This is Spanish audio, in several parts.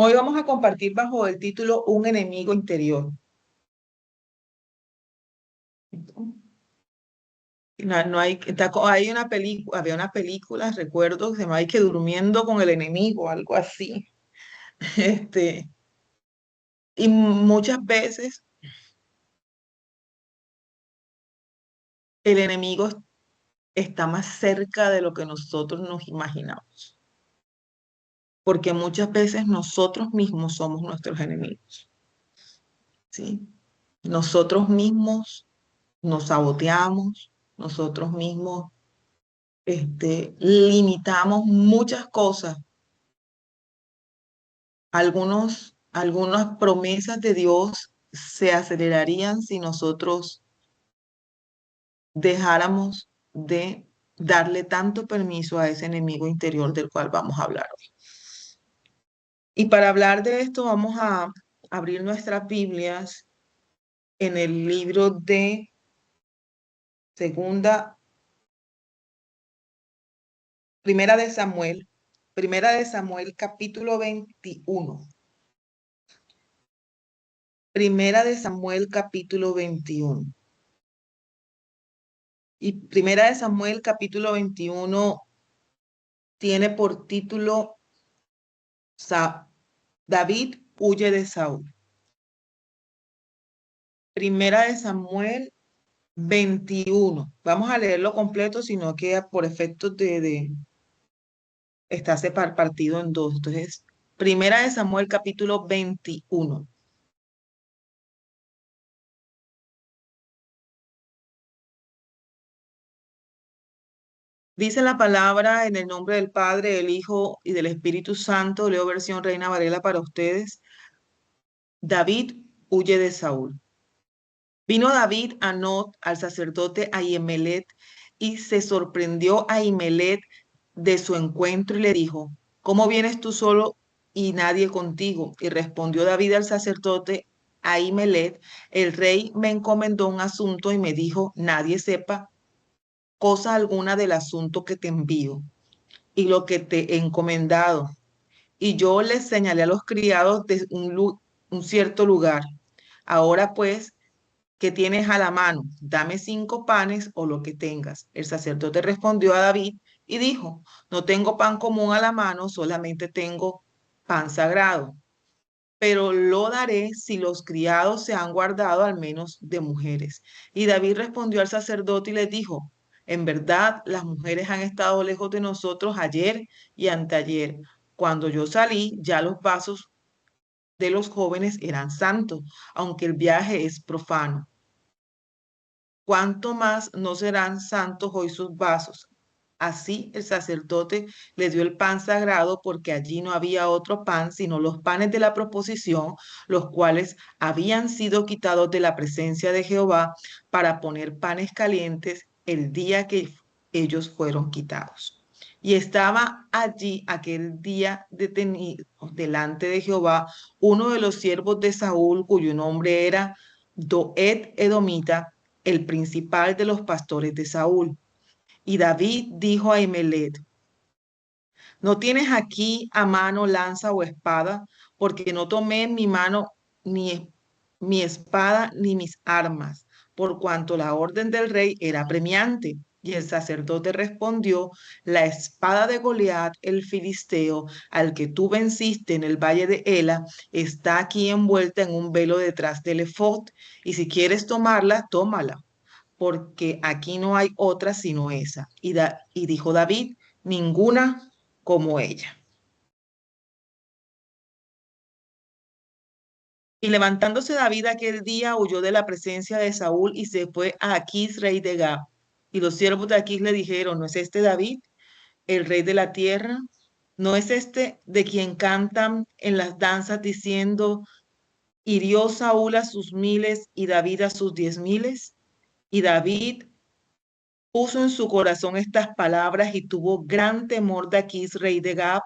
Hoy vamos a compartir bajo el título Un enemigo interior. No hay, hay una película, había una película, recuerdo, que se llama que Durmiendo con el enemigo, algo así. Este, y muchas veces el enemigo está más cerca de lo que nosotros nos imaginamos, porque muchas veces nosotros mismos somos nuestros enemigos, ¿sí? Nosotros mismos nos saboteamos, nosotros mismos limitamos muchas cosas. Algunas promesas de Dios se acelerarían si nosotros dejáramos de darle tanto permiso a ese enemigo interior del cual vamos a hablar hoy. Y para hablar de esto vamos a abrir nuestras Biblias en el libro de segunda, primera de Samuel capítulo 21. Primera de Samuel capítulo 21. Y Primera de Samuel capítulo 21 tiene por título David huye de Saúl. Primera de Samuel 21. Vamos a leerlo completo, sino que por efectos está partido en dos. Entonces, Primera de Samuel capítulo 21. Dice la palabra en el nombre del Padre, del Hijo y del Espíritu Santo. Leo versión Reina Varela para ustedes. David huye de Saúl. Vino David a Not, al sacerdote Ahimelech, y se sorprendió a Ahimelech de su encuentro y le dijo, ¿cómo vienes tú solo y nadie contigo? Y respondió David al sacerdote Ahimelech, el rey me encomendó un asunto y me dijo, nadie sepa cosa alguna del asunto que te envío y lo que te he encomendado. Y yo les señalé a los criados de un cierto lugar. Ahora pues, ¿qué tienes a la mano? Dame 5 panes o lo que tengas. El sacerdote respondió a David y dijo, no tengo pan común a la mano, solamente tengo pan sagrado, pero lo daré si los criados se han guardado al menos de mujeres. Y David respondió al sacerdote y le dijo, en verdad, las mujeres han estado lejos de nosotros ayer y anteayer. Cuando yo salí, ya los vasos de los jóvenes eran santos, aunque el viaje es profano. ¿Cuánto más no serán santos hoy sus vasos? Así el sacerdote le dio el pan sagrado porque allí no había otro pan sino los panes de la proposición, los cuales habían sido quitados de la presencia de Jehová para poner panes calientes el día que ellos fueron quitados. Y estaba allí aquel día detenido delante de Jehová uno de los siervos de Saúl, cuyo nombre era Doed Edomita, el principal de los pastores de Saúl. Y David dijo a Ahimelech, ¿no tienes aquí a mano lanza o espada? Porque no tomé en mi mano ni mi espada ni mis armas, por cuanto la orden del rey era premiante. Y el sacerdote respondió, la espada de Goliat, el filisteo, al que tú venciste en el valle de Ela, está aquí envuelta en un velo detrás del efod, y si quieres tomarla, tómala porque aquí no hay otra sino esa. Y dijo David, ninguna como ella. Y levantándose David aquel día, huyó de la presencia de Saúl y se fue a Aquís, rey de Gab. Y los siervos de Aquís le dijeron, ¿no es este David, el rey de la tierra? ¿No es este de quien cantan en las danzas diciendo, hirió Saúl a sus miles y David a sus 10,000? Y David puso en su corazón estas palabras y tuvo gran temor de Aquís, rey de Gab,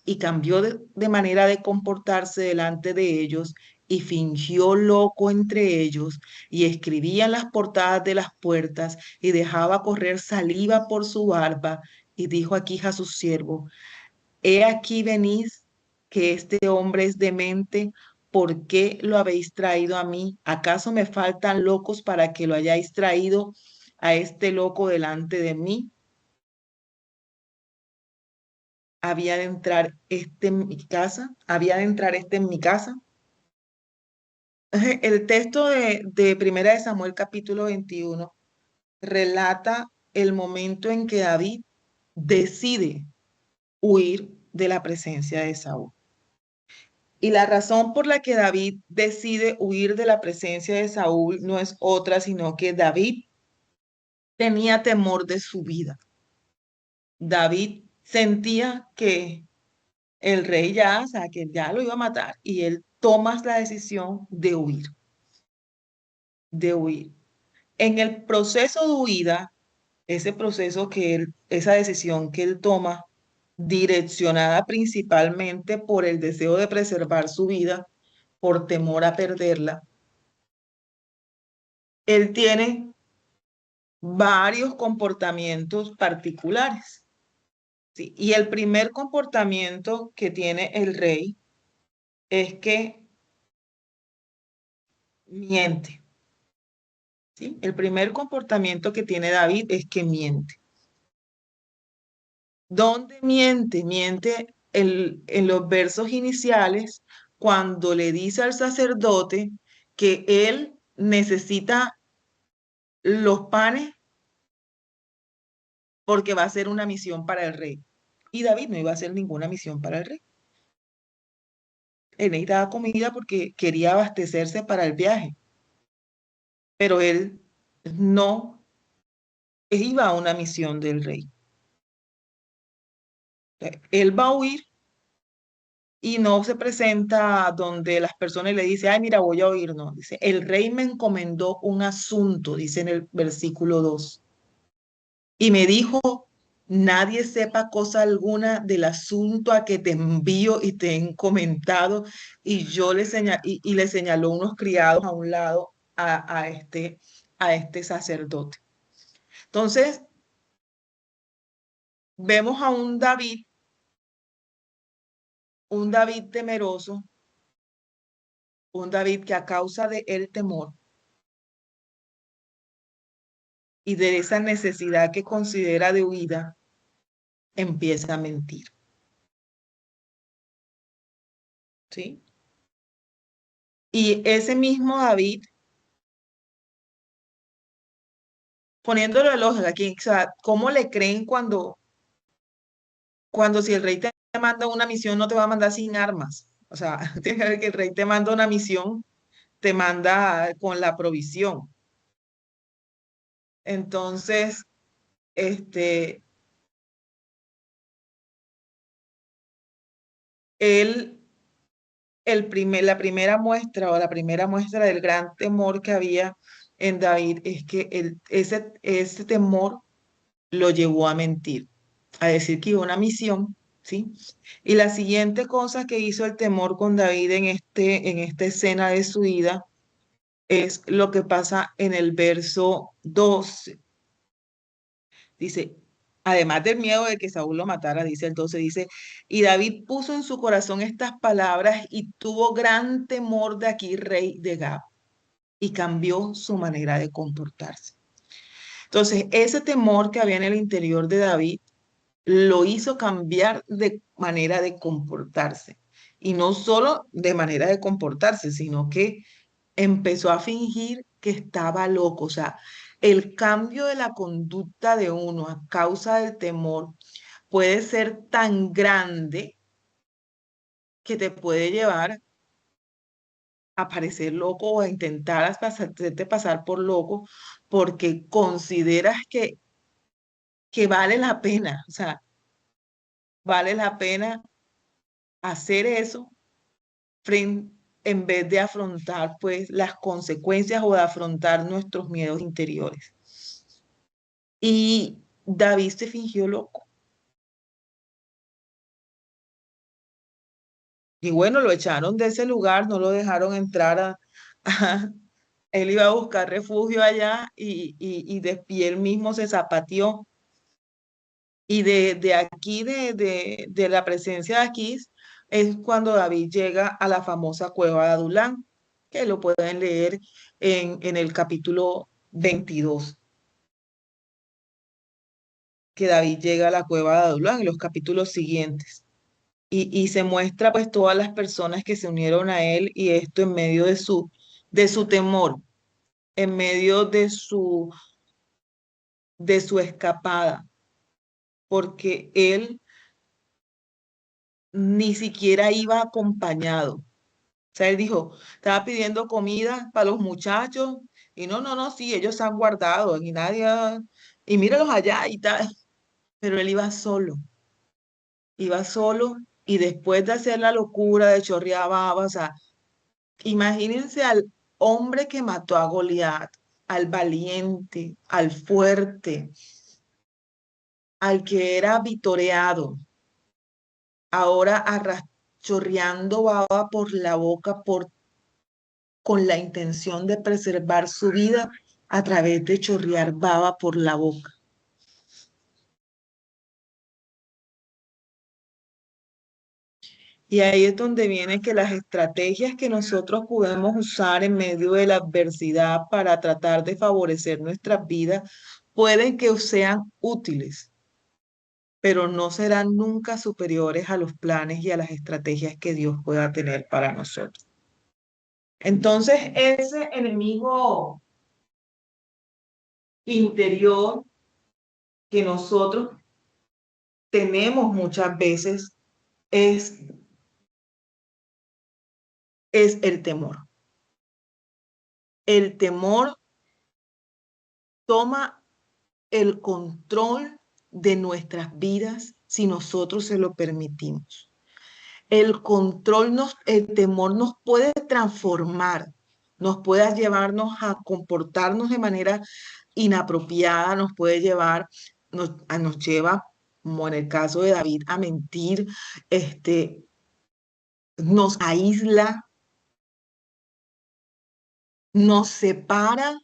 y cambió de manera de comportarse delante de ellos y fingió loco entre ellos y escribía en las portadas de las puertas y dejaba correr saliva por su barba y dijo a Aquís a su siervo, he aquí venís que este hombre es demente. ¿Por qué lo habéis traído a mí? ¿Acaso me faltan locos para que lo hayáis traído a este loco delante de mí? ¿Había de entrar este en mi casa? ¿Había de entrar este en mi casa? El texto de Primera de Samuel capítulo 21 relata el momento en que David decide huir de la presencia de Saúl. Y la razón por la que David decide huir de la presencia de Saúl no es otra, sino que David tenía temor de su vida. David sentía que el rey ya, o sea, que ya lo iba a matar y él toma la decisión de huir, de huir. En el proceso de huida, ese proceso que él, esa decisión que él toma, direccionada principalmente por el deseo de preservar su vida, por temor a perderla, él tiene varios comportamientos particulares. ¿Sí? Y el primer comportamiento que tiene el rey es que miente. ¿Sí? El primer comportamiento que tiene David es que miente. ¿Dónde miente? Miente en los versos iniciales cuando le dice al sacerdote que él necesita los panes porque va a hacer una misión para el rey. Y David no iba a hacer ninguna misión para el rey. Él necesitaba comida porque quería abastecerse para el viaje, pero él no iba a una misión del rey. Él va a huir y no se presenta donde las personas le dicen, ay, mira, voy a huir, no. Dice, el rey me encomendó un asunto, dice en el versículo 2, y me dijo, nadie sepa cosa alguna del asunto a que te envío y te he encomendado, y yo le y le señaló unos criados a un lado a este sacerdote. Entonces, vemos a un David temeroso, un David que a causa de el temor y de esa necesidad que considera de huida, empieza a mentir, ¿sí? Y ese mismo David, poniéndolo de lógica aquí, o sea, ¿cómo le creen cuando si el rey te manda una misión no te va a mandar sin armas? O sea, tiene que ver que el rey te manda una misión, te manda con la provisión. Entonces, este, él, la primera muestra o la primera muestra del gran temor que había en David es que ese temor lo llevó a mentir, a decir que iba a una misión, ¿sí? Y la siguiente cosa que hizo el temor con David en esta escena de su vida es lo que pasa en el verso 12. Dice, además del miedo de que Saúl lo matara, dice el 12, dice, y David puso en su corazón estas palabras y tuvo gran temor de aquí, rey de Gab, y cambió su manera de comportarse. Entonces, ese temor que había en el interior de David lo hizo cambiar de manera de comportarse. Y no solo de manera de comportarse, sino que empezó a fingir que estaba loco. O sea, el cambio de la conducta de uno a causa del temor puede ser tan grande que te puede llevar a parecer loco o a intentar hacerte pasar por loco porque consideras que vale la pena. O sea, vale la pena hacer eso en vez de afrontar pues las consecuencias o de afrontar nuestros miedos interiores. Y David se fingió loco. Y bueno, lo echaron de ese lugar, no lo dejaron entrar él iba a buscar refugio allá y él mismo se zapateó. Y de aquí, de la presencia de Aquís, es cuando David llega a la famosa cueva de Adulán, que lo pueden leer en el capítulo 22, que David llega a la cueva de Adulán en los capítulos siguientes. Y se muestra pues todas las personas que se unieron a él y esto en medio de su temor, en medio de su escapada, porque él ni siquiera iba acompañado. O sea, él dijo, estaba pidiendo comida para los muchachos y no, sí, ellos se han guardado y nadie, y míralos allá y tal, pero él iba solo y después de hacer la locura de chorrear baba, o sea, imagínense al hombre que mató a Goliat, al valiente, al fuerte, al que era vitoreado, ahora chorreando baba por la boca con la intención de preservar su vida a través de chorrear baba por la boca. Y ahí es donde viene que las estrategias que nosotros podemos usar en medio de la adversidad para tratar de favorecer nuestras vidas pueden que sean útiles, pero no serán nunca superiores a los planes y a las estrategias que Dios pueda tener para nosotros. Entonces, ese enemigo interior que nosotros tenemos muchas veces es, es el temor. El temor toma el control de nuestras vidas si nosotros se lo permitimos. El temor nos puede transformar, nos puede llevarnos a comportarnos de manera inapropiada, nos puede llevar, nos lleva, como en el caso de David, a mentir, nos aísla, nos separa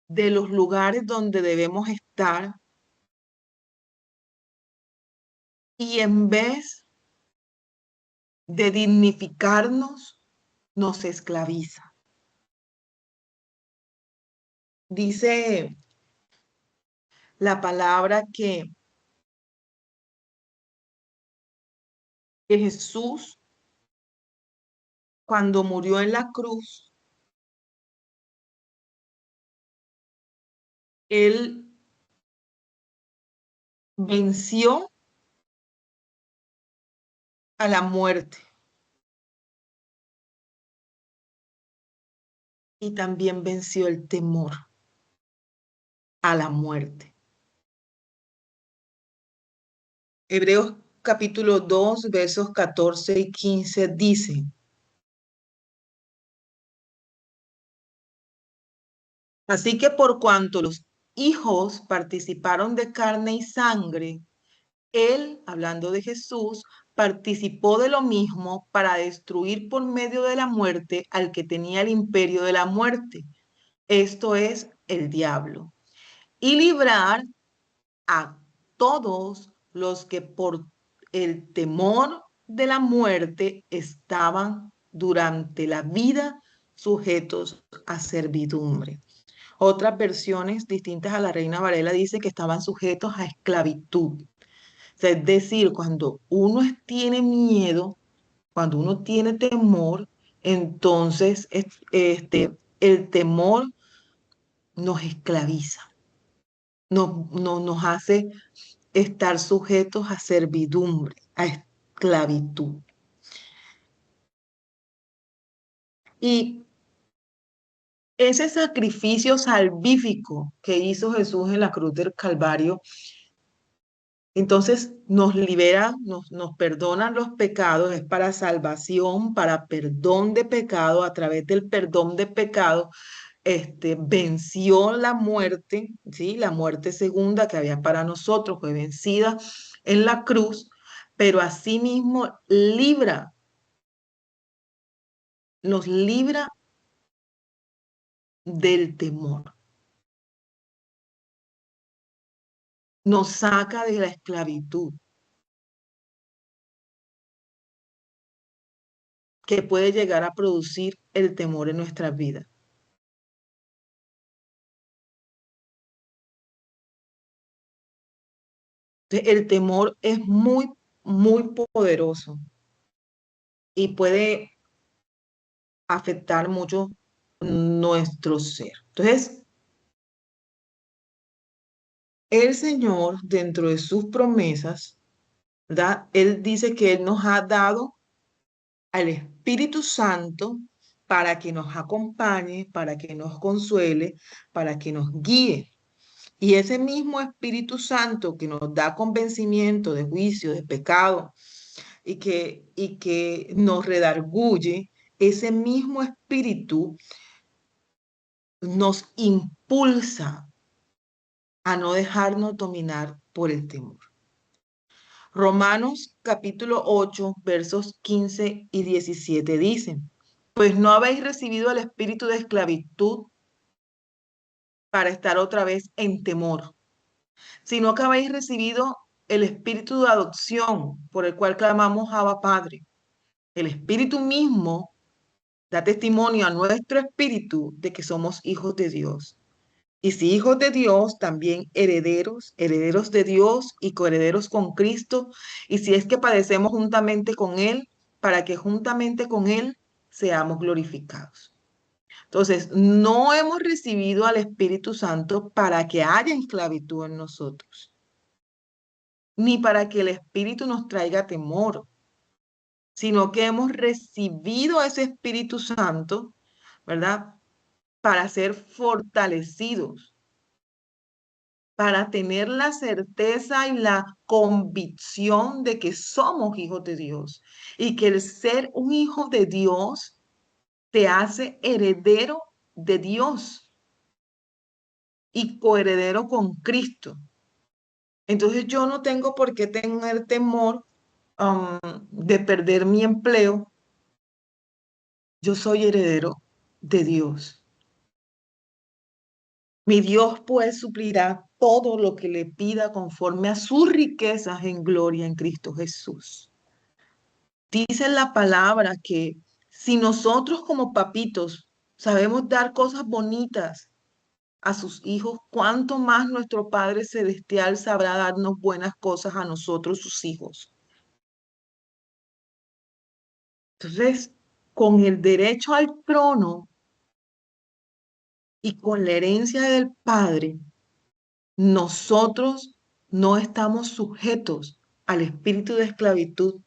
de los lugares donde debemos estar y en vez de dignificarnos, nos esclaviza. Dice la palabra que Jesús, cuando murió en la cruz, él venció a la muerte y también venció el temor a la muerte. Hebreos capítulo 2 versos 14 y 15 dice, así que por cuanto los hijos participaron de carne y sangre, él, hablando de Jesús, participó de lo mismo para destruir por medio de la muerte al que tenía el imperio de la muerte, esto es el diablo, y librar a todos los que por el temor de la muerte estaban durante la vida sujetos a servidumbre. Otras versiones distintas a la Reina Varela dice que estaban sujetos a esclavitud. O sea, es decir, cuando uno tiene miedo, cuando uno tiene temor, entonces el temor nos esclaviza, nos hace estar sujetos a servidumbre, a esclavitud. Y ese sacrificio salvífico que hizo Jesús en la cruz del Calvario, entonces nos libera, nos perdona los pecados, es para salvación, para perdón de pecado, a través del perdón de pecado, venció la muerte, ¿sí? La muerte segunda que había para nosotros fue vencida en la cruz, pero asimismo nos libra del temor, nos saca de la esclavitud. que puede llegar a producir el temor en nuestras vidas. Entonces, el temor es muy, muy poderoso y puede afectar mucho nuestro ser. Entonces, el Señor, dentro de sus promesas, ¿verdad? Él dice que Él nos ha dado al Espíritu Santo para que nos acompañe, para que nos consuele, para que nos guíe. Y ese mismo Espíritu Santo que nos da convencimiento de juicio, de pecado y que nos redarguye, ese mismo Espíritu nos impulsa a no dejarnos dominar por el temor. Romanos capítulo 8, versos 15 y 17 dicen, pues no habéis recibido el espíritu de esclavitud para estar otra vez en temor, sino que habéis recibido el espíritu de adopción por el cual clamamos Abba Padre. El espíritu mismo da testimonio a nuestro espíritu de que somos hijos de Dios. Y si hijos de Dios, también herederos, herederos de Dios y coherederos con Cristo, y si es que padecemos juntamente con Él, para que juntamente con Él seamos glorificados. Entonces, no hemos recibido al Espíritu Santo para que haya esclavitud en nosotros, ni para que el Espíritu nos traiga temor, sino que hemos recibido a ese Espíritu Santo, ¿verdad? Para ser fortalecidos, para tener la certeza y la convicción de que somos hijos de Dios y que el ser un hijo de Dios te hace heredero de Dios y coheredero con Cristo. Entonces yo no tengo por qué tener temor um, de perder mi empleo. Yo soy heredero de Dios. Mi Dios pues suplirá todo lo que le pida conforme a sus riquezas en gloria en Cristo Jesús. Dice la palabra que si nosotros como papitos sabemos dar cosas bonitas a sus hijos, cuánto más nuestro Padre Celestial sabrá darnos buenas cosas a nosotros, sus hijos. Entonces, con el derecho al trono y con la herencia del Padre, nosotros no estamos sujetos al espíritu de esclavitud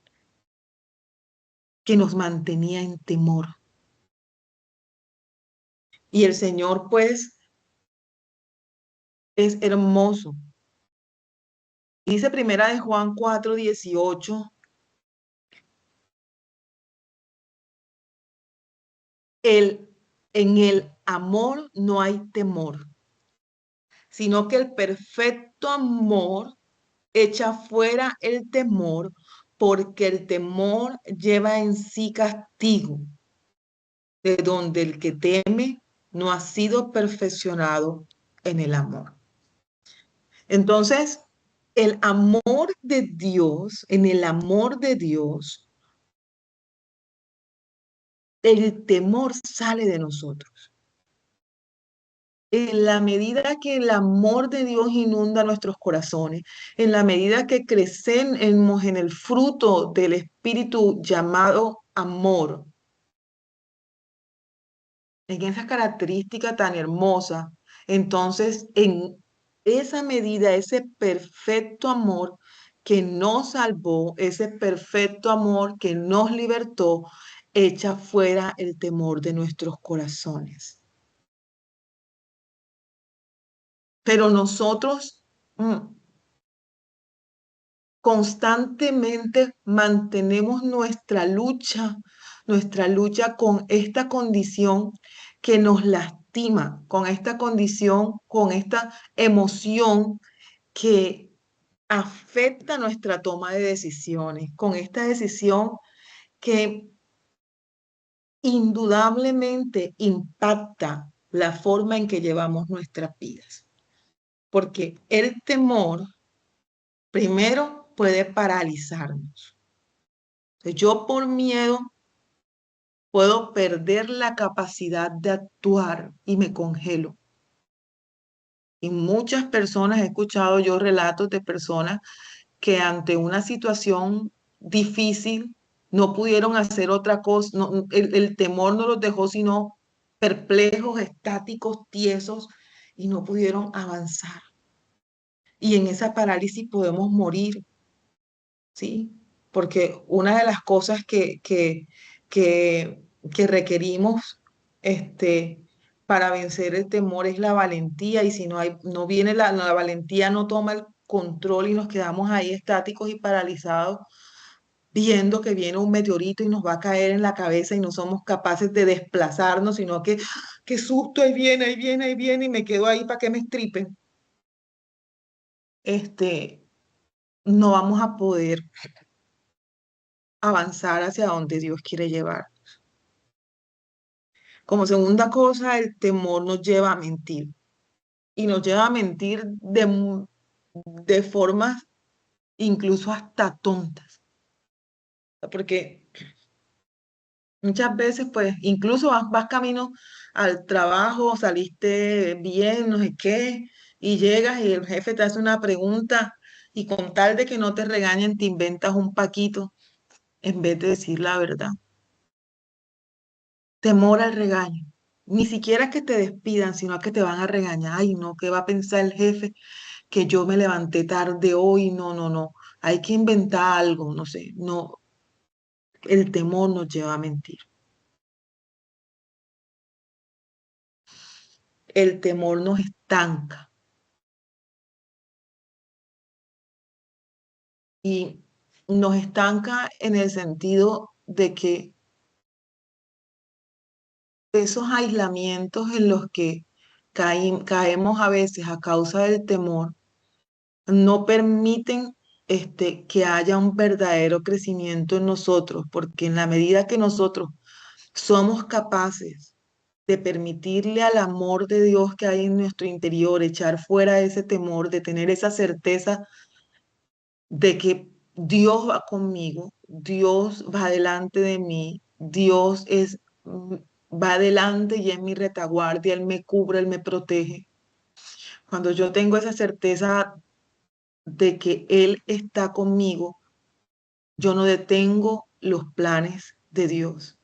que nos mantenía en temor. Y el Señor, pues, es hermoso. Dice primera de Juan 4:18, el, en el amor no hay temor, sino que el perfecto amor echa fuera el temor, porque el temor lleva en sí castigo, de donde el que teme no ha sido perfeccionado en el amor. Entonces, el amor de Dios, en el amor de Dios, el temor sale de nosotros. En la medida que el amor de Dios inunda nuestros corazones, en la medida que crecemos en el fruto del Espíritu llamado amor, en esa característica tan hermosa, entonces en esa medida, ese perfecto amor que nos salvó, ese perfecto amor que nos libertó, echa fuera el temor de nuestros corazones. Pero nosotros constantemente mantenemos nuestra lucha con esta condición que nos lastima, con esta condición, con esta emoción que afecta nuestra toma de decisiones, con esta decisión que indudablemente impacta la forma en que llevamos nuestras vidas. Porque el temor, primero, puede paralizarnos. Yo por miedo puedo perder la capacidad de actuar y me congelo. Y muchas personas, he escuchado yo relatos de personas que ante una situación difícil no pudieron hacer otra cosa, el temor no los dejó sino perplejos, estáticos, tiesos y no pudieron avanzar. Y en esa parálisis podemos morir, ¿sí? Porque una de las cosas que, que requerimos para vencer el temor es la valentía, y si no hay, no viene la valentía, no toma el control y nos quedamos ahí estáticos y paralizados, viendo que viene un meteorito y nos va a caer en la cabeza y no somos capaces de desplazarnos, sino que, qué susto, ahí viene, ahí viene, ahí viene, y me quedo ahí para que me estripen. No vamos a poder avanzar hacia donde Dios quiere llevar. Como segunda cosa, el temor nos lleva a mentir, y nos lleva a mentir de formas incluso hasta tontas, porque muchas veces pues incluso vas camino al trabajo, saliste bien, no sé qué, y llegas y el jefe te hace una pregunta y con tal de que no te regañen te inventas un paquito en vez de decir la verdad. Temor al regaño. Ni siquiera que te despidan, sino que te van a regañar. Ay, no, ¿qué va a pensar el jefe? Que yo me levanté tarde hoy. No, no, no. Hay que inventar algo, no sé. No, el temor nos lleva a mentir. El temor nos estanca y nos estanca en el sentido de que esos aislamientos en los que caemos a veces a causa del temor no permiten que haya un verdadero crecimiento en nosotros, porque en la medida que nosotros somos capaces de permitirle al amor de Dios que hay en nuestro interior, echar fuera ese temor, de tener esa certeza de que Dios va conmigo, Dios va delante de mí, va adelante y es mi retaguardia, Él me cubre, Él me protege. Cuando yo tengo esa certeza de que Él está conmigo, yo no detengo los planes de Dios.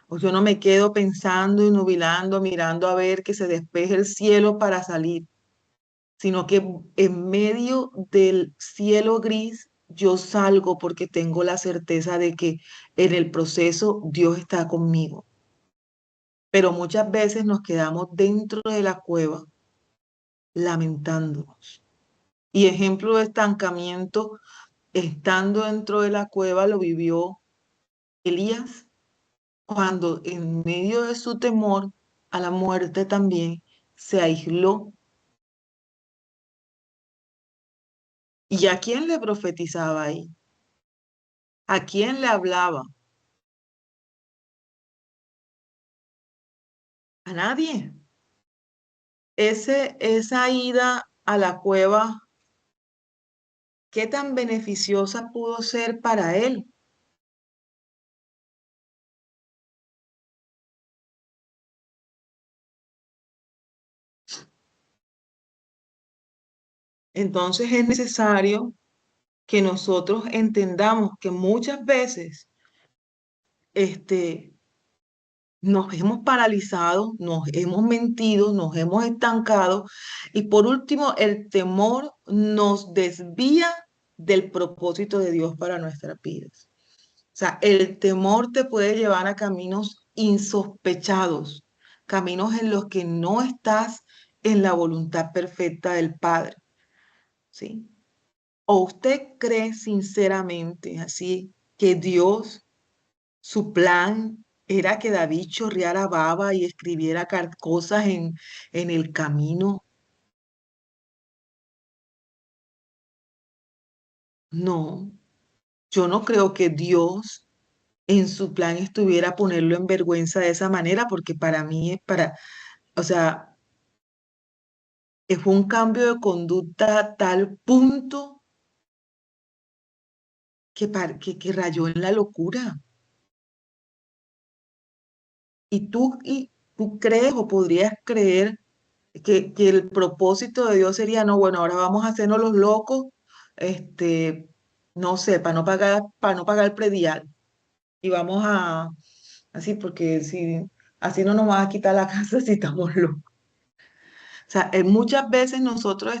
O yo no me quedo pensando y nubilando, mirando a ver que se despeje el cielo para salir, sino que en medio del cielo gris yo salgo porque tengo la certeza de que en el proceso Dios está conmigo. Pero muchas veces nos quedamos dentro de la cueva lamentándonos. Y ejemplo de estancamiento, estando dentro de la cueva, lo vivió Elías cuando en medio de su temor a la muerte también se aisló. ¿Y a quién le profetizaba ahí? ¿A quién le hablaba? A nadie. Esa ida a la cueva, ¿qué tan beneficiosa pudo ser para él? Entonces es necesario que nosotros entendamos que muchas veces este, nos hemos paralizado, nos hemos mentido, nos hemos estancado, y por último, el temor nos desvía del propósito de Dios para nuestras vidas. O sea, el temor te puede llevar a caminos insospechados, caminos en los que no estás en la voluntad perfecta del Padre, ¿sí? ¿O usted cree sinceramente así que Dios, su plan era que David chorreara baba y escribiera cosas en el camino? No, yo no creo que Dios en su plan estuviera ponerlo en vergüenza de esa manera, porque para mí, o sea, fue un cambio de conducta a tal punto que rayó en la locura. Y tú crees o podrías creer que el propósito de Dios sería, no, bueno, ahora vamos a hacernos los locos, este, no sé, para no pagar el predial. Y vamos así, porque si, así no nos va a quitar la casa si estamos locos. O sea, muchas veces nosotros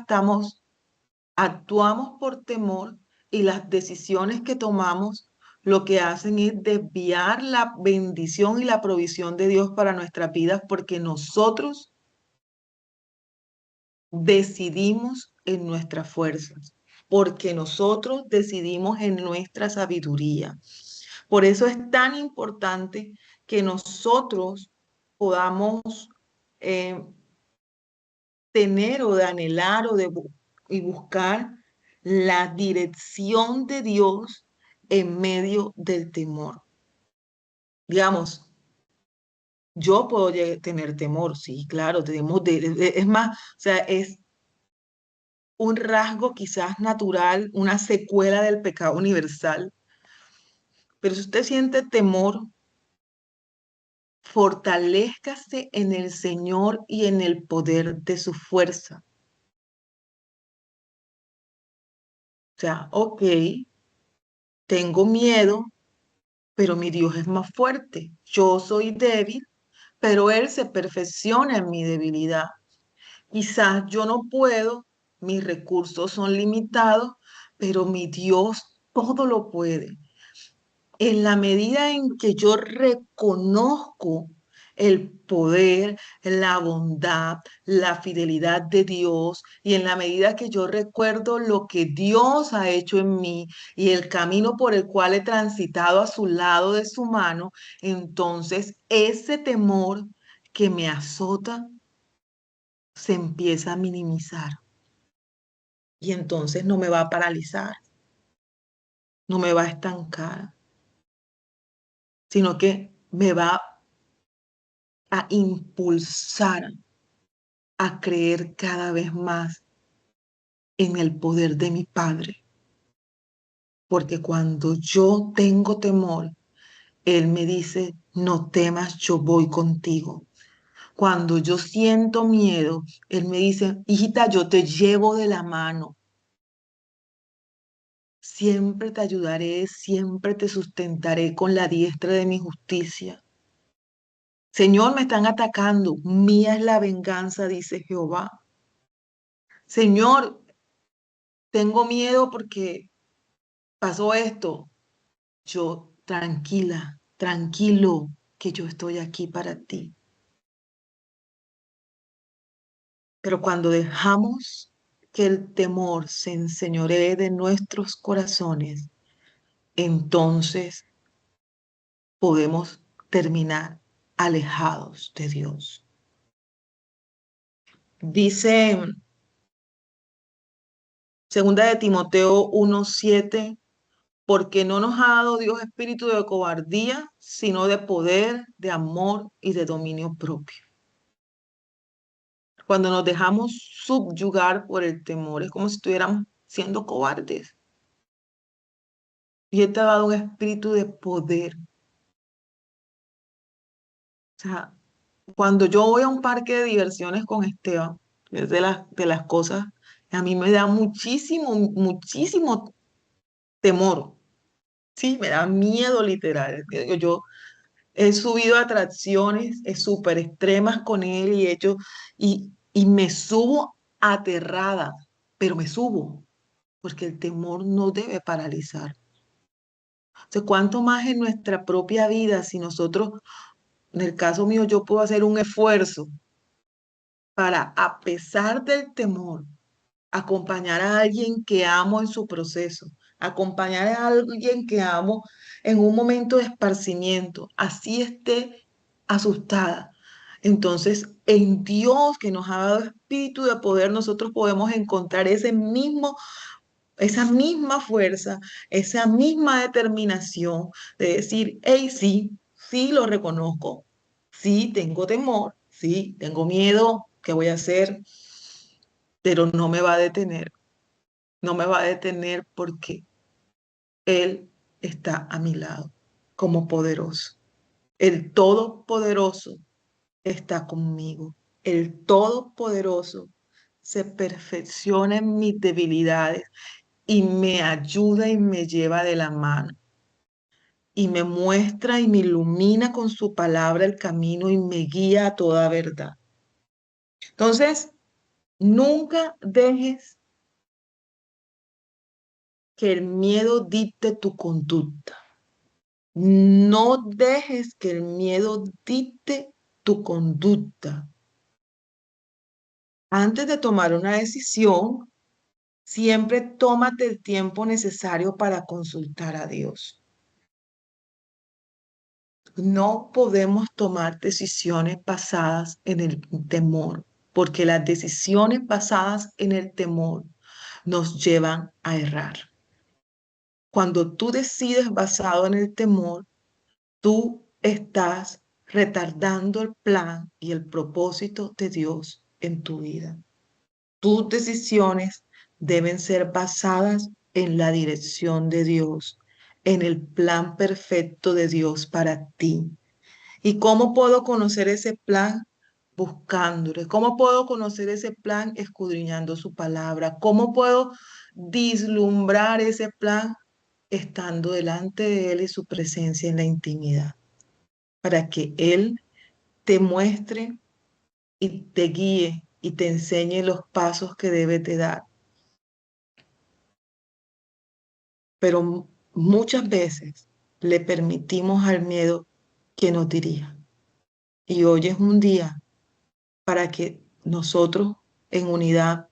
actuamos por temor y las decisiones que tomamos lo que hacen es desviar la bendición y la provisión de Dios para nuestras vidas porque nosotros decidimos en nuestras fuerzas, porque nosotros decidimos en nuestra sabiduría. Por eso es tan importante que nosotros podamos eh, tener o de anhelar y buscar la dirección de Dios en medio del temor. Digamos, yo puedo tener temor, sí, claro, tenemos es más, o sea, es un rasgo quizás natural, una secuela del pecado universal. Pero si usted siente temor, fortalézcase en el Señor y en el poder de su fuerza. O sea, ok, tengo miedo, pero mi Dios es más fuerte. Yo soy débil, pero Él se perfecciona en mi debilidad. Quizás yo no puedo, mis recursos son limitados, pero mi Dios todo lo puede. En la medida en que yo reconozco el poder, la bondad, la fidelidad de Dios, y en la medida que yo recuerdo lo que Dios ha hecho en mí y el camino por el cual he transitado a su lado de su mano, entonces ese temor que me azota se empieza a minimizar y entonces no me va a paralizar, no me va a estancar, sino que me va a impulsar a creer cada vez más en el poder de mi Padre. Porque cuando yo tengo temor, Él me dice, no temas, yo voy contigo. Cuando yo siento miedo, Él me dice, hijita, yo te llevo de la mano. Siempre te ayudaré, siempre te sustentaré con la diestra de mi justicia. Señor, me están atacando, mía es la venganza, dice Jehová. Señor, tengo miedo porque pasó esto. Yo, tranquila, tranquilo, que yo estoy aquí para ti. Pero cuando dejamos que el temor se enseñoree de nuestros corazones, entonces podemos terminar alejados de Dios. Dice segunda de Timoteo 1:7, porque no nos ha dado Dios espíritu de cobardía, sino de poder, de amor y de dominio propio. Cuando nos dejamos subyugar por el temor, es como si estuviéramos siendo cobardes. Y Él te ha dado un espíritu de poder. O sea, cuando yo voy a un parque de diversiones con Esteban, es de las cosas, a mí me da muchísimo, muchísimo temor. Sí, me da miedo literal. Yo he subido a atracciones súper extremas con él y y me subo aterrada, pero me subo, porque el temor no debe paralizar. O sea, cuánto más en nuestra propia vida, si nosotros, en el caso mío, yo puedo hacer un esfuerzo para, a pesar del temor, acompañar a alguien que amo en su proceso, acompañar a alguien que amo en un momento de esparcimiento, así esté asustada. Entonces, en Dios que nos ha dado espíritu de poder, nosotros podemos encontrar esa misma fuerza, esa misma determinación de decir, hey, sí, sí lo reconozco, sí tengo temor, sí tengo miedo, ¿qué voy a hacer? Pero no me va a detener, no me va a detener porque Él está a mi lado como poderoso. El Todopoderoso está conmigo. El Todopoderoso se perfecciona en mis debilidades y me ayuda y me lleva de la mano y me muestra y me ilumina con su palabra el camino y me guía a toda verdad. Entonces, nunca dejes que el miedo dicte tu conducta. No dejes que el miedo dicte tu conducta. Antes de tomar una decisión, siempre tómate el tiempo necesario para consultar a Dios. No podemos tomar decisiones basadas en el temor, porque las decisiones basadas en el temor nos llevan a errar. Cuando tú decides basado en el temor, tú estás retardando el plan y el propósito de Dios en tu vida. Tus decisiones deben ser basadas en la dirección de Dios, en el plan perfecto de Dios para ti. ¿Y cómo puedo conocer ese plan? Buscándole. ¿Cómo puedo conocer ese plan? Escudriñando su palabra. ¿Cómo puedo vislumbrar ese plan? Estando delante de Él y su presencia en la intimidad, para que Él te muestre y te guíe y te enseñe los pasos que debes de dar. Pero muchas veces le permitimos al miedo que nos dirija. Y hoy es un día para que nosotros en unidad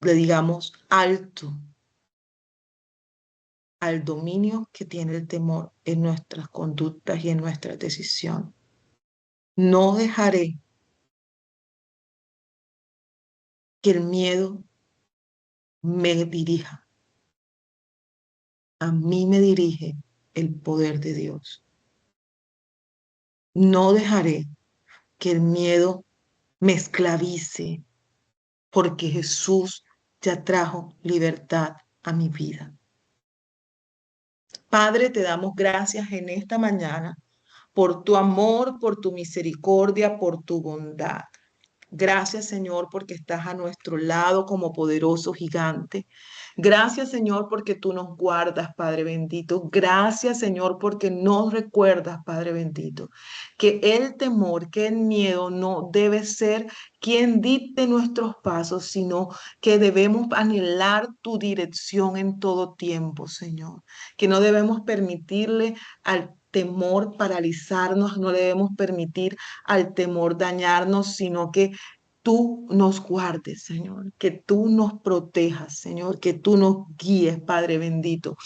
le digamos alto al dominio que tiene el temor en nuestras conductas y en nuestras decisiones. No dejaré que el miedo me dirija. A mí me dirige el poder de Dios. No dejaré que el miedo me esclavice, porque Jesús ya trajo libertad a mi vida. Padre, te damos gracias en esta mañana por tu amor, por tu misericordia, por tu bondad. Gracias, Señor, porque estás a nuestro lado como poderoso gigante. Gracias, Señor, porque tú nos guardas, Padre bendito. Gracias, Señor, porque nos recuerdas, Padre bendito, que el temor, que el miedo no debe ser quien dicte nuestros pasos, sino que debemos anhelar tu dirección en todo tiempo, Señor. Que no debemos permitirle al temor paralizarnos, no le debemos permitir al temor dañarnos, sino que tú nos guardes, Señor, que tú nos protejas, Señor, que tú nos guíes, Padre bendito.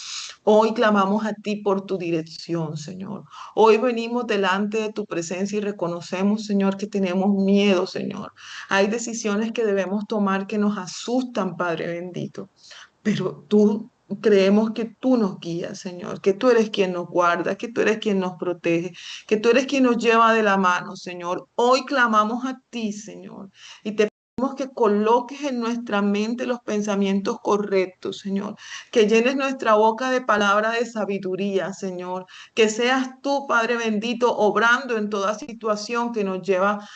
Hoy clamamos a ti por tu dirección, Señor. Hoy venimos delante de tu presencia y reconocemos, Señor, que tenemos miedo, Señor. Hay decisiones que debemos tomar que nos asustan, Padre bendito, pero tú creemos que tú nos guías, Señor, que tú eres quien nos guarda, que tú eres quien nos protege, que tú eres quien nos lleva de la mano, Señor. Hoy clamamos a ti, Señor, y te pedimos que coloques en nuestra mente los pensamientos correctos, Señor, que llenes nuestra boca de palabra de sabiduría, Señor, que seas tú, Padre bendito, obrando en toda situación que nos lleva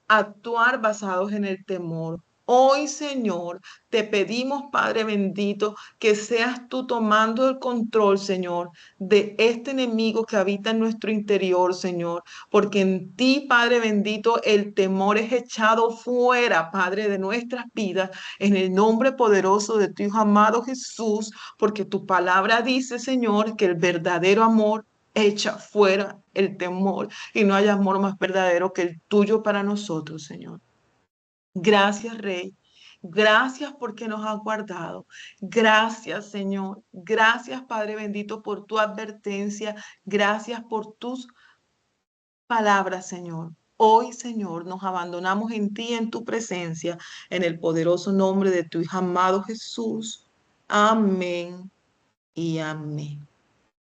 actuar basados en el temor. Hoy, Señor, te pedimos, Padre bendito, que seas tú tomando el control, Señor, de este enemigo que habita en nuestro interior, Señor, porque en ti, Padre bendito, el temor es echado fuera, Padre, de nuestras vidas, en el nombre poderoso de tu Hijo amado Jesús, porque tu palabra dice, Señor, que el verdadero amor echa fuera el temor y no hay amor más verdadero que el tuyo para nosotros, Señor. Gracias, Rey. Gracias porque nos has guardado. Gracias, Señor. Gracias, Padre bendito, por tu advertencia. Gracias por tus palabras, Señor. Hoy, Señor, nos abandonamos en ti, en tu presencia, en el poderoso nombre de tu Hijo amado Jesús. Amén y amén.